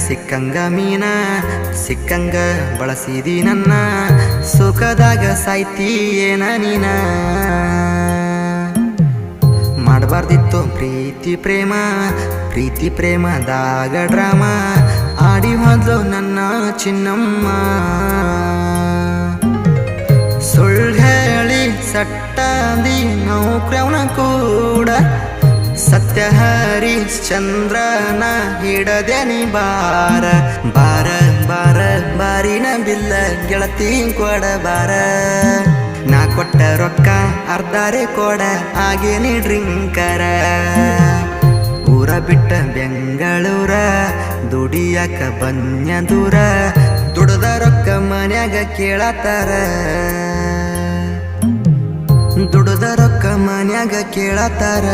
ಸಿಕ್ಕಂಗ ಮೀನ ಸಿಕ್ಕಂಗ ಬಳಸಿದಿ ನನ್ನ ಸುಖದಾಗ ಸಾಯ್ತಿ ಏನ ನೀನ ಮಾಡಬಾರ್ದಿತ್ತು ಪ್ರೀತಿ ಪ್ರೇಮದಾಗ ಡ್ರಾಮಾ ಆಡಿ ಹೋದ್ಲು ನನ್ನ ಚಿನ್ನಮ್ಮ ಸುಳ್ಳು ಹೇಳಿ ಸಟ್ಟಾದಿ ನೌಕ್ರವನ ಕೂಡ ಸತ್ಯ ಹರಿಶ್ಚಂದ್ರನ ಹಿಡದೇನಿ ಬಾರ ಬಾರ ಬಾರ ಬಾರಿನ ಬಿಲ್ಲ ಗೆಳತಿ ಕೊಡ ಬಾರ ನಾ ಕೊಟ್ಟ ರೊಕ್ಕ ಅರ್ಧಾರೆ ಕೊಡ ಆಗೇನಿ ಡ್ರಿಂಕರ ಊರ ಬಿಟ್ಟ ಬೆಂಗಳೂರ ದುಡಿಯಾಕ ಬನ್ಯ ದೂರ ದುಡ್ದ ರೊಕ್ಕ ಮನ್ಯಾಗ ಕೇಳತಾರ ದುಡ್ದ ರೊಕ್ಕ ಮನ್ಯಾಗ ಕೇಳತಾರ